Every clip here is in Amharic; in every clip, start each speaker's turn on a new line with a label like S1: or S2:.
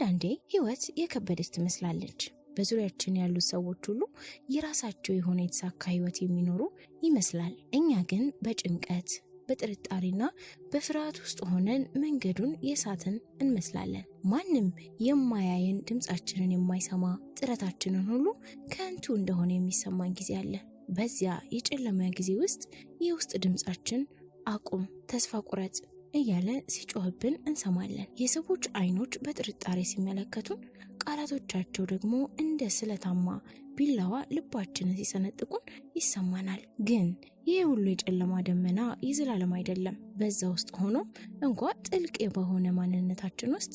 S1: አንዳንዴ ህይወት የከበደች ትመስላለች። በዙሪያችን ያሉ ሰዎች ሁሉ የራሳቸው የሆነ የተሳካ ህይወት የሚኖሩ ይመስላል። እኛ ግን በጭንቀት በጥርጣሬና በፍርሃት ውስጥ ሆነን መንገዱን የሳትን እንመስላለን። ማንም የማያየን፣ ድምጻችንን የማይሰማ፣ ጥረታችንን ሁሉ ከንቱ እንደሆነ የሚሰማን ጊዜ አለ። በዚያ የጨለማ ጊዜ ውስጥ የውስጥ ድምጻችን አቁም፣ ተስፋ ቁረጥ እያለ ሲጮህብን እንሰማለን። የሰዎች አይኖች በጥርጣሬ ሲመለከቱን፣ ቃላቶቻቸው ደግሞ እንደ ስለታማ ቢላዋ ልባችንን ሲሰነጥቁን ይሰማናል። ግን ይህ ሁሉ የጨለማ ደመና የዘላለም አይደለም። በዛ ውስጥ ሆኖ እንኳ ጥልቅ በሆነ ማንነታችን ውስጥ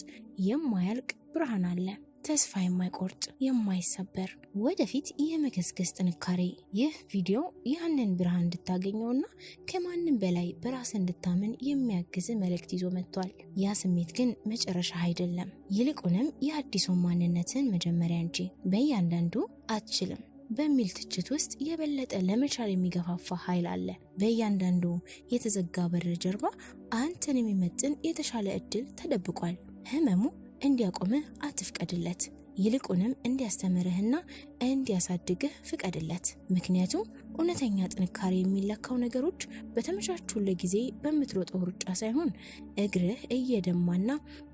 S1: የማያልቅ ብርሃን አለ። ተስፋ የማይቆርጥ የማይሰበር ወደፊት የመገስገስ ጥንካሬ። ይህ ቪዲዮ ያንን ብርሃን እንድታገኘውና ከማንም በላይ በራስ እንድታምን የሚያግዝ መልእክት ይዞ መጥቷል። ያ ስሜት ግን መጨረሻ አይደለም፣ ይልቁንም የአዲሱ ማንነትን መጀመሪያ እንጂ። በእያንዳንዱ አትችልም በሚል ትችት ውስጥ የበለጠ ለመቻል የሚገፋፋ ኃይል አለ። በእያንዳንዱ የተዘጋ በር ጀርባ አንተን የሚመጥን የተሻለ እድል ተደብቋል። ህመሙ እንዲያቆምህ አትፍቀድለት፣ ይልቁንም እንዲያስተምርህና እንዲያሳድግህ ፍቀድለት። ምክንያቱም እውነተኛ ጥንካሬ የሚለካው ነገሮች በተመቻቹልህ ጊዜ በምትሮጠው ሩጫ ሳይሆን እግርህ እየደማና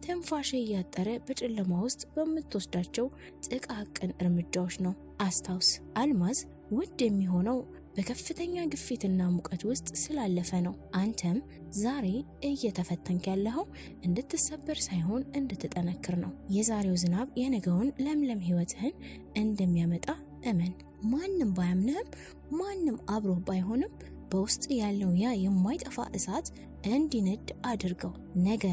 S1: ትንፋሽ እያጠረ በጨለማ ውስጥ በምትወስዳቸው ጥቃቅን እርምጃዎች ነው። አስታውስ፣ አልማዝ ውድ የሚሆነው በከፍተኛ ግፊትና ሙቀት ውስጥ ስላለፈ ነው። አንተም ዛሬ እየተፈተንክ ያለኸው እንድትሰበር ሳይሆን እንድትጠነክር ነው። የዛሬው ዝናብ የነገውን ለምለም ህይወትህን እንደሚያመጣ እመን። ማንም ባያምንህም፣ ማንም አብሮህ ባይሆንም በውስጥ ያለው ያ የማይጠፋ እሳት እንዲነድ አድርገው። ነገ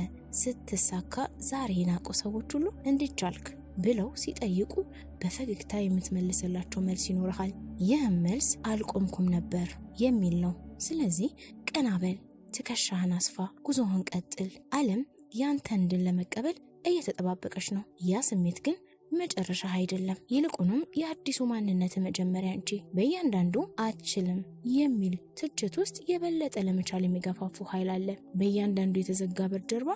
S1: ስትሳካ ዛሬ የናቁ ሰዎች ሁሉ እንዴት ቻልክ ብለው ሲጠይቁ በፈገግታ የምትመልስላቸው መልስ ይኖርሃል። ይህም መልስ አልቆምኩም ነበር የሚል ነው። ስለዚህ ቀና በል፣ ትከሻህን አስፋ፣ ጉዞህን ቀጥል። ዓለም ያንተን ድል ለመቀበል እየተጠባበቀች ነው። ያ ስሜት ግን መጨረሻ አይደለም፣ ይልቁንም የአዲሱ ማንነት መጀመሪያ እንጂ። በእያንዳንዱ አትችልም የሚል ትችት ውስጥ የበለጠ ለመቻል የሚገፋፉ ኃይል አለ። በእያንዳንዱ የተዘጋ በር ጀርባ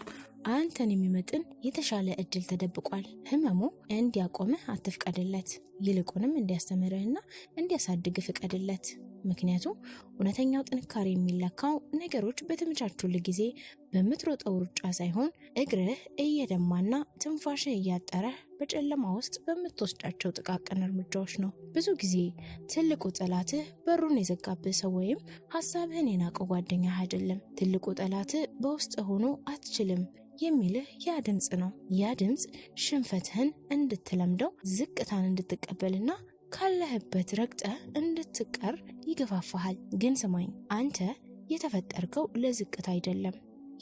S1: አንተን የሚመጥን የተሻለ እድል ተደብቋል። ህመሙ እንዲያቆምህ አትፍቀድለት፣ ይልቁንም እንዲያስተምርህና እንዲያሳድግ ፍቀድለት። ምክንያቱም እውነተኛው ጥንካሬ የሚለካው ነገሮች በተመቻቹልህ ጊዜ በምትሮጠው ሩጫ ሳይሆን እግርህ እየደማና ትንፋሽህ እያጠረ በጨለማ ውስጥ በምትወስዳቸው ጥቃቅን እርምጃዎች ነው። ብዙ ጊዜ ትልቁ ጠላትህ በሩን የዘጋብህ ሰው ወይም ሀሳብህን የናቀው ጓደኛህ አይደለም። ትልቁ ጠላትህ በውስጥ ሆኖ አትችልም የሚልህ ያ ድምጽ ነው። ያ ድምጽ ሽንፈትህን እንድትለምደው፣ ዝቅታን እንድትቀበልና ካለህበት ረግጠህ እንድትቀር ይገፋፋሃል። ግን ስማኝ፣ አንተ የተፈጠርከው ለዝቅታ አይደለም።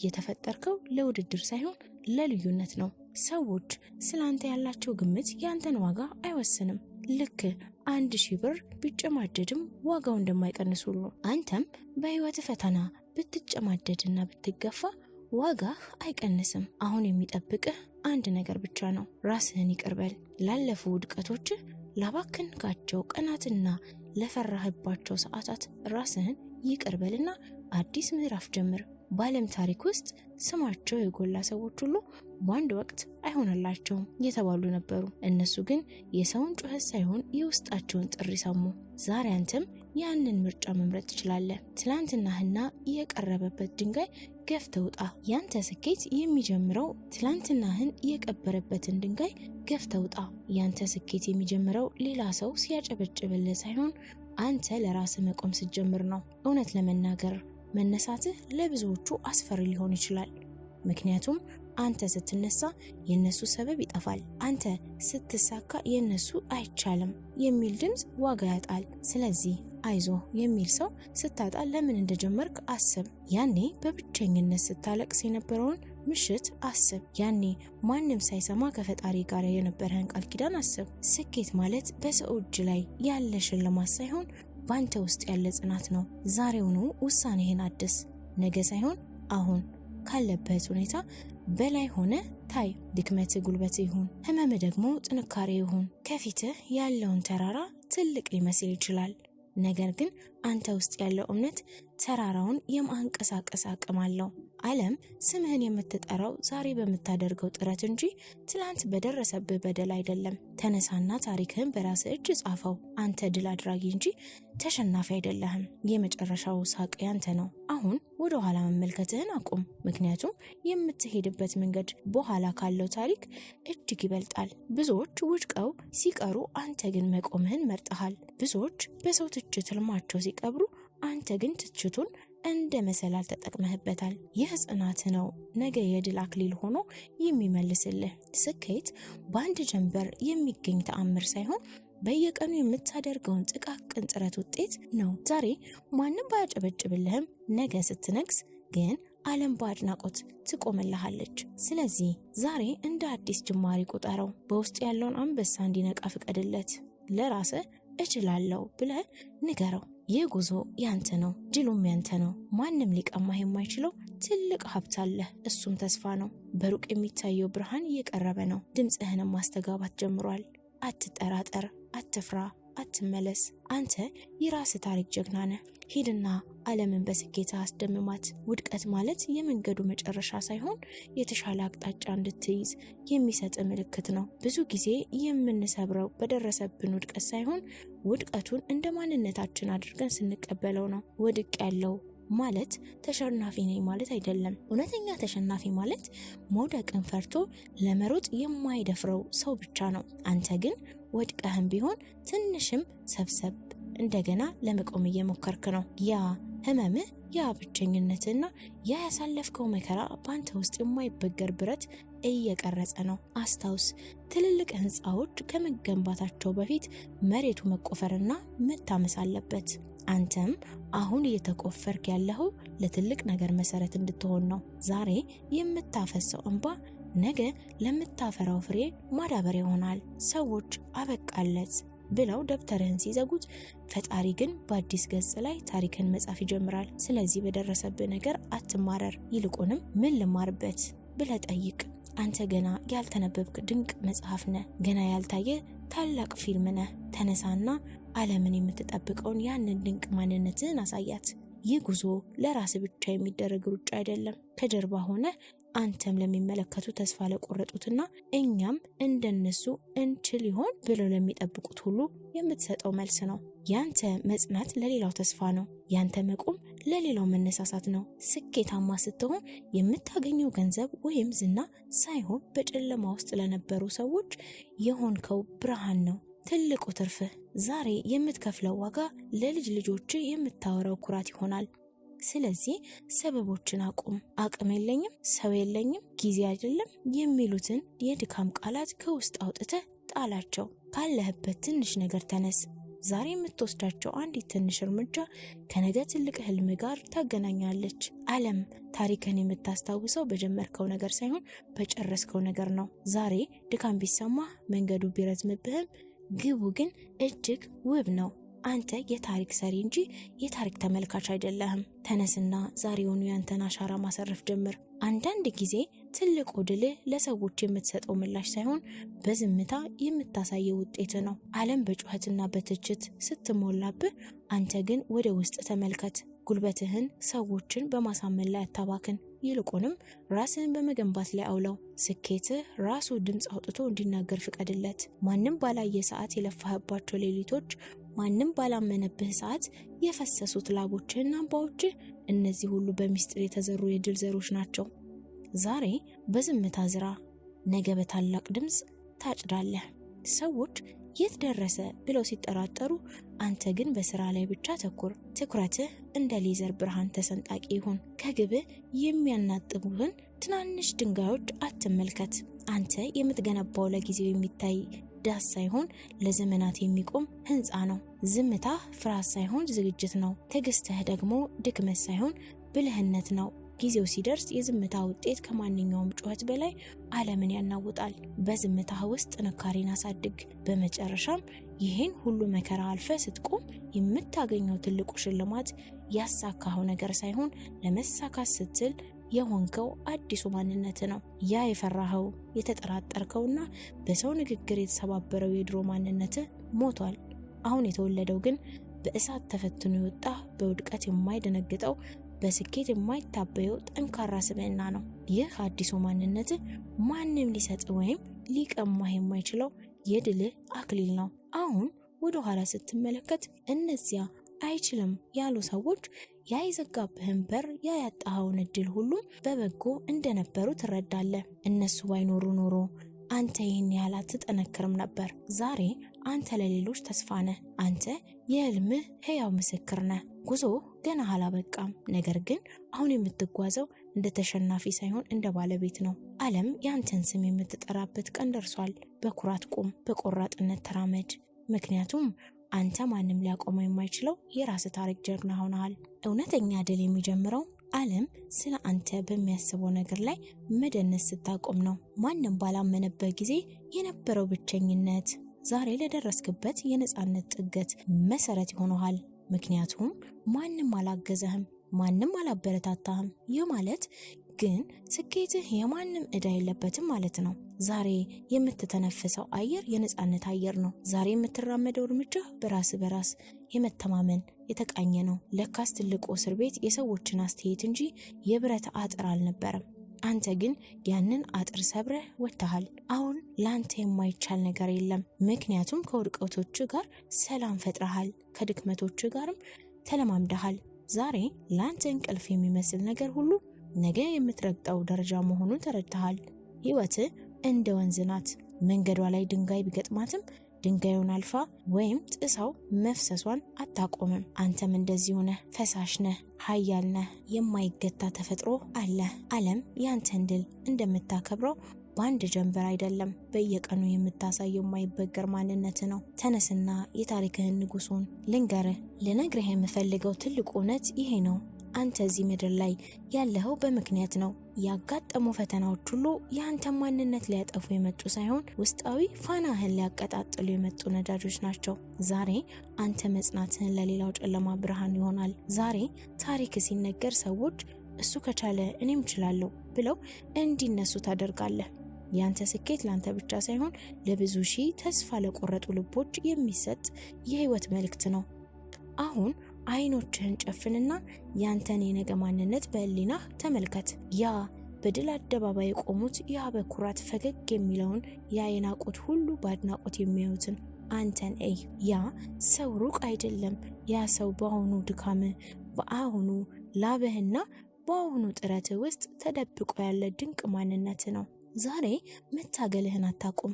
S1: የተፈጠርከው ለውድድር ሳይሆን ለልዩነት ነው። ሰዎች ስላንተ ያላቸው ግምት ያንተን ዋጋ አይወስንም። ልክ 1000 ብር ቢጨማደድም ዋጋው እንደማይቀንስ ሁሉ አንተም በህይወት ፈተና ብትጨማደድና ብትገፋ ዋጋህ አይቀንስም። አሁን የሚጠብቅህ አንድ ነገር ብቻ ነው። ራስህን ይቅር በል። ላለፉ ውድቀቶችህ፣ ላባከንካቸው ቀናትና ለፈራህባቸው ሰዓታት ራስህን ይቅር በልና አዲስ ምዕራፍ ጀምር። በዓለም ታሪክ ውስጥ ስማቸው የጎላ ሰዎች ሁሉ በአንድ ወቅት አይሆንላቸውም የተባሉ ነበሩ። እነሱ ግን የሰውን ጩኸት ሳይሆን የውስጣቸውን ጥሪ ሰሙ። ዛሬ አንተም ያንን ምርጫ መምረጥ ትችላለህ። ትላንትናህና የቀረበበት ድንጋይ ገፍተህ ውጣ። ያንተ ስኬት የሚጀምረው ትላንትናህን የቀበረበትን ድንጋይ ገፍተህ ውጣ። ያንተ ስኬት የሚጀምረው ሌላ ሰው ሲያጨበጭብልህ ሳይሆን አንተ ለራስህ መቆም ስትጀምር ነው። እውነት ለመናገር መነሳትህ ለብዙዎቹ አስፈሪ ሊሆን ይችላል። ምክንያቱም አንተ ስትነሳ የነሱ ሰበብ ይጠፋል። አንተ ስትሳካ የነሱ አይቻልም የሚል ድምጽ ዋጋ ያጣል። ስለዚህ አይዞ የሚል ሰው ስታጣ ለምን እንደጀመርክ አስብ። ያኔ በብቸኝነት ስታለቅስ የነበረውን ምሽት አስብ። ያኔ ማንም ሳይሰማ ከፈጣሪ ጋር የነበረህን ቃል ኪዳን አስብ። ስኬት ማለት በሰው እጅ ላይ ያለ ሽልማት ሳይሆን ባንተ ውስጥ ያለ ጽናት ነው። ዛሬውኑ ውሳኔህን አድስ። ነገ ሳይሆን አሁን ካለበት ሁኔታ በላይ ሆነ ታይ። ድክመት ጉልበት ይሁን፣ ህመም ደግሞ ጥንካሬ ይሁን። ከፊትህ ያለውን ተራራ ትልቅ ሊመስል ይችላል፣ ነገር ግን አንተ ውስጥ ያለው እምነት ተራራውን የማንቀሳቀስ አቅም አለው። ዓለም ስምህን የምትጠራው ዛሬ በምታደርገው ጥረት እንጂ ትላንት በደረሰብህ በደል አይደለም። ተነሳና ታሪክህን በራስህ እጅ ጻፈው። አንተ ድል አድራጊ እንጂ ተሸናፊ አይደለህም። የመጨረሻው ሳቅ ያንተ ነው። አሁን ወደ ኋላ መመልከትህን አቁም፣ ምክንያቱም የምትሄድበት መንገድ በኋላ ካለው ታሪክ እጅግ ይበልጣል። ብዙዎች ወድቀው ሲቀሩ አንተ ግን መቆምህን መርጠሃል። ብዙዎች በሰው ትችት ህልማቸው ሲቀብሩ አንተ ግን ትችቱን እንደ መሰላል ተጠቅመህበታል። ይህ ጽናት ነው ነገ የድል አክሊል ሆኖ የሚመልስልህ። ስኬት በአንድ ጀንበር የሚገኝ ተአምር ሳይሆን በየቀኑ የምታደርገውን ጥቃቅን ጥረት ውጤት ነው። ዛሬ ማንም ባያጨበጭብልህም ነገ ስትነግስ ግን ዓለም በአድናቆት ትቆምልሃለች። ስለዚህ ዛሬ እንደ አዲስ ጅማሬ ቁጠረው። በውስጥ ያለውን አንበሳ እንዲነቃ ፍቀድለት። ለራስህ እችላለሁ ብለህ ንገረው። ይህ ጉዞ ያንተ ነው፣ ድሉም ያንተ ነው። ማንም ሊቀማህ የማይችለው ትልቅ ሀብት አለህ፣ እሱም ተስፋ ነው። በሩቅ የሚታየው ብርሃን እየቀረበ ነው። ድምፅህንም ማስተጋባት ጀምሯል። አትጠራጠር፣ አትፍራ፣ አትመለስ። አንተ የራስህ ታሪክ ጀግና ነህ። ሂድና ዓለምን በስኬት አስደምማት። ውድቀት ማለት የመንገዱ መጨረሻ ሳይሆን የተሻለ አቅጣጫ እንድትይዝ የሚሰጥ ምልክት ነው። ብዙ ጊዜ የምንሰብረው በደረሰብን ውድቀት ሳይሆን ውድቀቱን እንደ ማንነታችን አድርገን ስንቀበለው ነው። ወድቅ ያለው ማለት ተሸናፊ ነኝ ማለት አይደለም። እውነተኛ ተሸናፊ ማለት መውደቅን ፈርቶ ለመሮጥ የማይደፍረው ሰው ብቻ ነው። አንተ ግን ወድቀህም ቢሆን ትንሽም ሰብሰብ እንደገና ለመቆም እየሞከርክ ነው። ያ ህመምህ፣ ያ ብቸኝነትና ያ ያሳለፍከው መከራ በአንተ ውስጥ የማይበገር ብረት እየቀረጸ ነው። አስታውስ፣ ትልልቅ ህንፃዎች ከመገንባታቸው በፊት መሬቱ መቆፈርና መታመስ አለበት። አንተም አሁን እየተቆፈርክ ያለኸው ለትልቅ ነገር መሰረት እንድትሆን ነው። ዛሬ የምታፈሰው እንባ ነገ ለምታፈራው ፍሬ ማዳበሪያ ይሆናል። ሰዎች አበቃለት ብለው ደብተርህን ሲዘጉት፣ ፈጣሪ ግን በአዲስ ገጽ ላይ ታሪክን መጻፍ ይጀምራል። ስለዚህ በደረሰብህ ነገር አትማረር፣ ይልቁንም ምን ልማርበት ብለህ ጠይቅ። አንተ ገና ያልተነበብክ ድንቅ መጽሐፍ ነህ። ገና ያልታየ ታላቅ ፊልም ነህ። ተነሳና ዓለምን የምትጠብቀውን ያንን ድንቅ ማንነትን አሳያት። ይህ ጉዞ ለራስ ብቻ የሚደረግ ሩጫ አይደለም። ከጀርባ ሆነ አንተም ለሚመለከቱ ተስፋ ለቆረጡትና እኛም እንደነሱ እንችል ይሆን ብለው ለሚጠብቁት ሁሉ የምትሰጠው መልስ ነው። ያንተ መጽናት ለሌላው ተስፋ ነው። ያንተ መቆም ለሌላው መነሳሳት ነው። ስኬታማ ስትሆን የምታገኘው ገንዘብ ወይም ዝና ሳይሆን በጨለማ ውስጥ ለነበሩ ሰዎች የሆንከው ብርሃን ነው። ትልቁ ትርፍህ ዛሬ የምትከፍለው ዋጋ ለልጅ ልጆች የምታወራው ኩራት ይሆናል። ስለዚህ ሰበቦችን አቁም። አቅም የለኝም፣ ሰው የለኝም፣ ጊዜ አይደለም የሚሉትን የድካም ቃላት ከውስጥ አውጥተህ ጣላቸው። ካለህበት ትንሽ ነገር ተነስ። ዛሬ የምትወስዳቸው አንዲት ትንሽ እርምጃ ከነገ ትልቅ ህልም ጋር ታገናኛለች። ዓለም ታሪክን የምታስታውሰው በጀመርከው ነገር ሳይሆን በጨረስከው ነገር ነው። ዛሬ ድካም ቢሰማ፣ መንገዱ ቢረዝምብህም ግቡ ግን እጅግ ውብ ነው። አንተ የታሪክ ሰሪ እንጂ የታሪክ ተመልካች አይደለህም። ተነስና ዛሬውኑ ያንተን አሻራ ማሰረፍ ጀምር። አንዳንድ ጊዜ ትልቁ ድልህ ለሰዎች የምትሰጠው ምላሽ ሳይሆን በዝምታ የምታሳየው ውጤት ነው። ዓለም በጩኸትና በትችት ስትሞላብህ፣ አንተ ግን ወደ ውስጥ ተመልከት። ጉልበትህን ሰዎችን በማሳመን ላይ አታባክን። ይልቁንም ራስህን በመገንባት ላይ አውለው። ስኬትህ ራሱ ድምፅ አውጥቶ እንዲናገር ፍቀድለት። ማንም ባላየ ሰዓት የለፋህባቸው ሌሊቶች፣ ማንም ባላመነብህ ሰዓት የፈሰሱት ላቦችህና እንባዎችህ፣ እነዚህ ሁሉ በሚስጥር የተዘሩ የድል ዘሮች ናቸው። ዛሬ በዝምታ ዝራ፣ ነገ በታላቅ ድምፅ ታጭዳለህ። ሰዎች የት ደረሰ ብለው ሲጠራጠሩ፣ አንተ ግን በስራ ላይ ብቻ ተኩር። ትኩረትህ እንደ ሌዘር ብርሃን ተሰንጣቂ ይሁን። ከግብህ የሚያናጥቡህን ትናንሽ ድንጋዮች አትመልከት። አንተ የምትገነባው ለጊዜው የሚታይ ዳስ ሳይሆን ለዘመናት የሚቆም ህንፃ ነው። ዝምታ ፍርሃት ሳይሆን ዝግጅት ነው። ትዕግስትህ ደግሞ ድክመት ሳይሆን ብልህነት ነው። ጊዜው ሲደርስ የዝምታ ውጤት ከማንኛውም ጩኸት በላይ ዓለምን ያናውጣል። በዝምታህ ውስጥ ጥንካሬን አሳድግ። በመጨረሻም ይህን ሁሉ መከራ አልፈ ስትቆም የምታገኘው ትልቁ ሽልማት ያሳካኸው ነገር ሳይሆን ለመሳካት ስትል የሆንከው አዲሱ ማንነት ነው። ያ የፈራኸው የተጠራጠርከውና በሰው ንግግር የተሰባበረው የድሮ ማንነት ሞቷል። አሁን የተወለደው ግን በእሳት ተፈትኖ የወጣ በውድቀት የማይደነግጠው በስኬት የማይታበየው ጠንካራ ስብዕና ነው። ይህ አዲሱ ማንነት ማንም ሊሰጥ ወይም ሊቀማህ የማይችለው የድልህ አክሊል ነው። አሁን ወደ ኋላ ስትመለከት እነዚያ አይችልም ያሉ ሰዎች ያ የዘጋብህን በር፣ ያ ያጣኸውን እድል ሁሉ በበጎ እንደነበሩ ትረዳለህ። እነሱ ባይኖሩ ኖሮ አንተ ይህን ያህል አትጠነክርም ነበር። ዛሬ አንተ ለሌሎች ተስፋ ነህ። አንተ የህልምህ ሕያው ምስክር ነህ። ጉዞ ገና አላበቃም። ነገር ግን አሁን የምትጓዘው እንደ ተሸናፊ ሳይሆን እንደ ባለቤት ነው። ዓለም ያንተን ስም የምትጠራበት ቀን ደርሷል። በኩራት ቁም፣ በቆራጥነት ተራመድ። ምክንያቱም አንተ ማንም ሊያቆመው የማይችለው የራስ ታሪክ ጀግና ሆነሃል። እውነተኛ ድል የሚጀምረው ዓለም ስለ አንተ በሚያስበው ነገር ላይ መደነስ ስታቆም ነው። ማንም ባላመነበት ጊዜ የነበረው ብቸኝነት ዛሬ ለደረስክበት የነጻነት ጥገት መሰረት ይሆነሃል። ምክንያቱም ማንም አላገዘህም፣ ማንም አላበረታታህም። ይህ ማለት ግን ስኬትህ የማንም ዕዳ የለበትም ማለት ነው። ዛሬ የምትተነፍሰው አየር የነጻነት አየር ነው። ዛሬ የምትራመደው እርምጃ በራስ የመተማመን የተቃኘ ነው። ለካስ ትልቁ እስር ቤት የሰዎችን አስተያየት እንጂ የብረት አጥር አልነበረም። አንተ ግን ያንን አጥር ሰብረህ ወጥተሃል። አሁን ለአንተ የማይቻል ነገር የለም። ምክንያቱም ከውድቀቶች ጋር ሰላም ፈጥረሃል፣ ከድክመቶች ጋርም ተለማምደሃል። ዛሬ ለአንተ እንቅልፍ የሚመስል ነገር ሁሉ ነገ የምትረግጠው ደረጃ መሆኑን ተረድተሃል። ሕይወትህ እንደ ወንዝ ናት። መንገዷ ላይ ድንጋይ ቢገጥማትም ድንጋዩን አልፋ ወይም ጥሳው መፍሰሷን አታቆምም። አንተም እንደዚሁ ነህ። ፈሳሽ ነህ፣ ኃያል ነህ። የማይገታ ተፈጥሮ አለ። ዓለም ያንተን ድል እንደምታከብረው በአንድ ጀንበር አይደለም፣ በየቀኑ የምታሳየው የማይበገር ማንነት ነው። ተነስና የታሪክህን ንጉሱን ልነግርህ የምፈልገው ትልቁ እውነት ይሄ ነው። አንተ እዚህ ምድር ላይ ያለኸው በምክንያት ነው። ያጋጠሙ ፈተናዎች ሁሉ የአንተ ማንነት ሊያጠፉ የመጡ ሳይሆን ውስጣዊ ፋናህን ሊያቀጣጥሉ የመጡ ነዳጆች ናቸው። ዛሬ አንተ መጽናትህን ለሌላው ጨለማ ብርሃን ይሆናል። ዛሬ ታሪክ ሲነገር ሰዎች እሱ ከቻለ እኔም እችላለሁ ብለው እንዲነሱ ታደርጋለህ። ያንተ ስኬት ላንተ ብቻ ሳይሆን ለብዙ ሺህ ተስፋ ለቆረጡ ልቦች የሚሰጥ የህይወት መልእክት ነው። አሁን አይኖችህን ጨፍንና ያንተን የነገ ማንነት በህሊናህ ተመልከት። ያ በድል አደባባይ የቆሙት ያ በኩራት ፈገግ የሚለውን ያ የናቁት ሁሉ በአድናቆት የሚያዩትን አንተን እይ። ያ ሰው ሩቅ አይደለም። ያ ሰው በአሁኑ ድካምህ፣ በአሁኑ ላብህና በአሁኑ ጥረትህ ውስጥ ተደብቆ ያለ ድንቅ ማንነት ነው። ዛሬ መታገልህን አታቁም።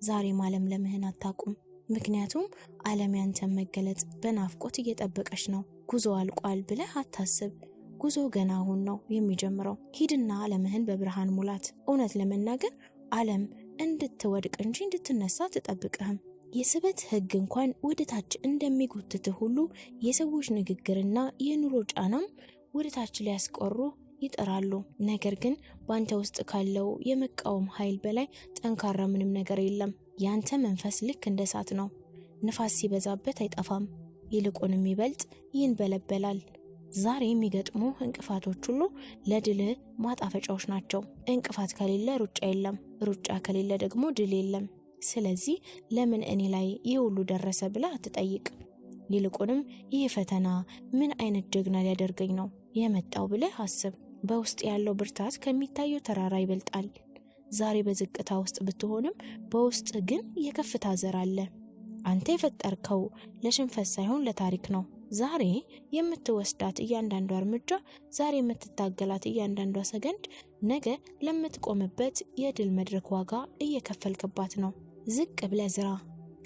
S1: ዛሬ ማለምለምህን አታቁም። ምክንያቱም ዓለም ያንተን መገለጥ በናፍቆት እየጠበቀች ነው። ጉዞ አልቋል ብለህ አታስብ። ጉዞ ገና አሁን ነው የሚጀምረው። ሂድና ዓለምህን በብርሃን ሙላት። እውነት ለመናገር ዓለም እንድትወድቅ እንጂ እንድትነሳ አትጠብቅህም። የስበት ህግ እንኳን ወደ ታች እንደሚጎትትህ ሁሉ የሰዎች ንግግርና የኑሮ ጫናም ወደ ታች ሊያስቆሩ ይጥራሉ። ነገር ግን በአንተ ውስጥ ካለው የመቃወም ኃይል በላይ ጠንካራ ምንም ነገር የለም። ያንተ መንፈስ ልክ እንደ እሳት ነው። ንፋስ ሲበዛበት አይጠፋም፣ ይልቁንም ይበልጥ ይንበለበላል። ዛሬ የሚገጥሙ እንቅፋቶች ሁሉ ለድልህ ማጣፈጫዎች ናቸው። እንቅፋት ከሌለ ሩጫ የለም፣ ሩጫ ከሌለ ደግሞ ድል የለም። ስለዚህ ለምን እኔ ላይ ይህ ሁሉ ደረሰ ብለህ አትጠይቅ። ይልቁንም ይህ ፈተና ምን አይነት ጀግና ሊያደርገኝ ነው የመጣው ብለህ አስብ። በውስጥ ያለው ብርታት ከሚታየው ተራራ ይበልጣል። ዛሬ በዝቅታ ውስጥ ብትሆንም በውስጥ ግን የከፍታ ዘር አለ። አንተ የፈጠርከው ለሽንፈት ሳይሆን ለታሪክ ነው። ዛሬ የምትወስዳት እያንዳንዷ እርምጃ፣ ዛሬ የምትታገላት እያንዳንዷ ሰከንድ ነገ ለምትቆምበት የድል መድረክ ዋጋ እየከፈልክባት ነው። ዝቅ ብለህ ዝራ፣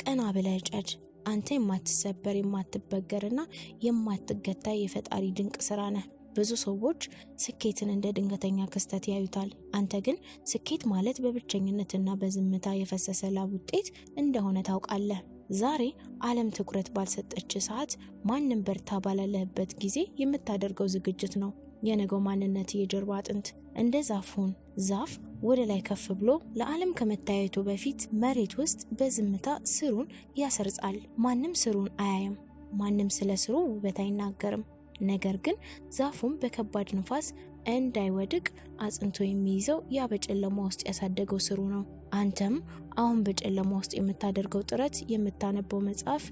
S1: ቀና ብለህ ጨድ። አንተ የማትሰበር የማትበገርና የማትገታ የፈጣሪ ድንቅ ስራ ነህ። ብዙ ሰዎች ስኬትን እንደ ድንገተኛ ክስተት ያዩታል። አንተ ግን ስኬት ማለት በብቸኝነትና በዝምታ የፈሰሰ ላብ ውጤት እንደሆነ ታውቃለህ። ዛሬ ዓለም ትኩረት ባልሰጠች ሰዓት፣ ማንም በርታ ባላለበት ጊዜ የምታደርገው ዝግጅት ነው የነገው ማንነት የጀርባ አጥንት። እንደ ዛፍ ሁን። ዛፍ ወደ ላይ ከፍ ብሎ ለዓለም ከመታየቱ በፊት መሬት ውስጥ በዝምታ ስሩን ያሰርጻል። ማንም ስሩን አያይም። ማንም ስለ ስሩ ውበት አይናገርም። ነገር ግን ዛፉም በከባድ ንፋስ እንዳይወድቅ አጽንቶ የሚይዘው ያ በጨለማ ውስጥ ያሳደገው ስሩ ነው። አንተም አሁን በጨለማ ውስጥ የምታደርገው ጥረት፣ የምታነበው መጽሐፍ፣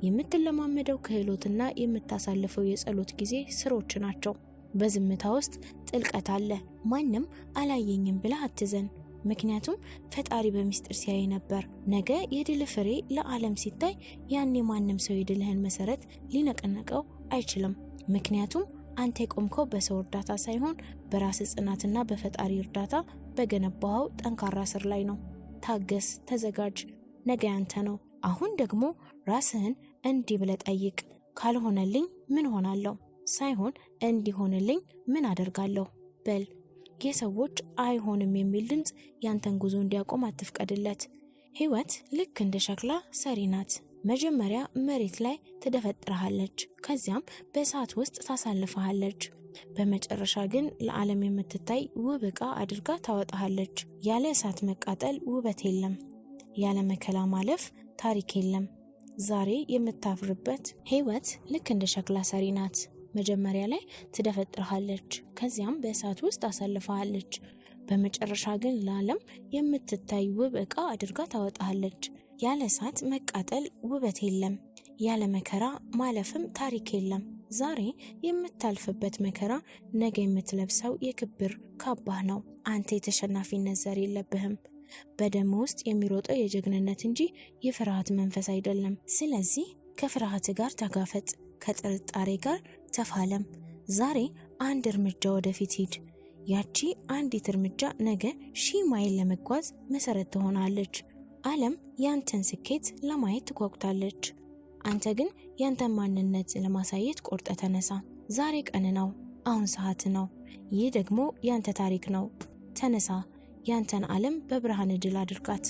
S1: የምትለማመደው ክህሎትና የምታሳልፈው የጸሎት ጊዜ ስሮች ናቸው። በዝምታ ውስጥ ጥልቀት አለ። ማንም አላየኝም ብለህ አትዘን፣ ምክንያቱም ፈጣሪ በሚስጥር ሲያይ ነበር። ነገ የድል ፍሬ ለዓለም ሲታይ ያኔ ማንም ሰው የድልህን መሰረት ሊነቀነቀው አይችልም። ምክንያቱም አንተ የቆምከው በሰው እርዳታ ሳይሆን በራስ ጽናትና በፈጣሪ እርዳታ በገነባው ጠንካራ ስር ላይ ነው። ታገስ፣ ተዘጋጅ፣ ነገ ያንተ ነው። አሁን ደግሞ ራስህን እንዲህ ብለህ ጠይቅ፣ ካልሆነልኝ ምን ሆናለሁ ሳይሆን እንዲሆንልኝ ምን አደርጋለሁ በል። የሰዎች አይሆንም የሚል ድምፅ ያንተን ጉዞ እንዲያቆም አትፍቀድለት። ህይወት ልክ እንደ ሸክላ ሰሪ ናት። መጀመሪያ መሬት ላይ ትደፈጥረሃለች፣ ከዚያም በእሳት ውስጥ ታሳልፈሃለች። በመጨረሻ ግን ለዓለም የምትታይ ውብ ዕቃ አድርጋ ታወጣሃለች። ያለ እሳት መቃጠል ውበት የለም፣ ያለ መከራ ማለፍ ታሪክ የለም። ዛሬ የምታፍርበት ህይወት ልክ እንደ ሸክላ ሰሪ ናት። መጀመሪያ ላይ ትደፈጥረሃለች፣ ከዚያም በእሳት ውስጥ ታሳልፈሃለች። በመጨረሻ ግን ለዓለም የምትታይ ውብ ዕቃ አድርጋ ታወጣሃለች። ያለ እሳት መቃጠል ውበት የለም፣ ያለ መከራ ማለፍም ታሪክ የለም። ዛሬ የምታልፍበት መከራ ነገ የምትለብሰው የክብር ካባህ ነው። አንተ የተሸናፊነት ዘር የለብህም። በደም ውስጥ የሚሮጠው የጀግንነት እንጂ የፍርሃት መንፈስ አይደለም። ስለዚህ ከፍርሃት ጋር ተጋፈጥ፣ ከጥርጣሬ ጋር ተፋለም። ዛሬ አንድ እርምጃ ወደፊት ሂድ። ያቺ አንዲት እርምጃ ነገ 1000 ማይል ለመጓዝ መሰረት ትሆናለች። ዓለም ያንተን ስኬት ለማየት ትጓጉታለች። አንተ ግን ያንተን ማንነት ለማሳየት ቆርጠ ተነሳ። ዛሬ ቀን ነው፣ አሁን ሰዓት ነው። ይህ ደግሞ ያንተ ታሪክ ነው። ተነሳ፣ ያንተን ዓለም በብርሃን ድል አድርጋት።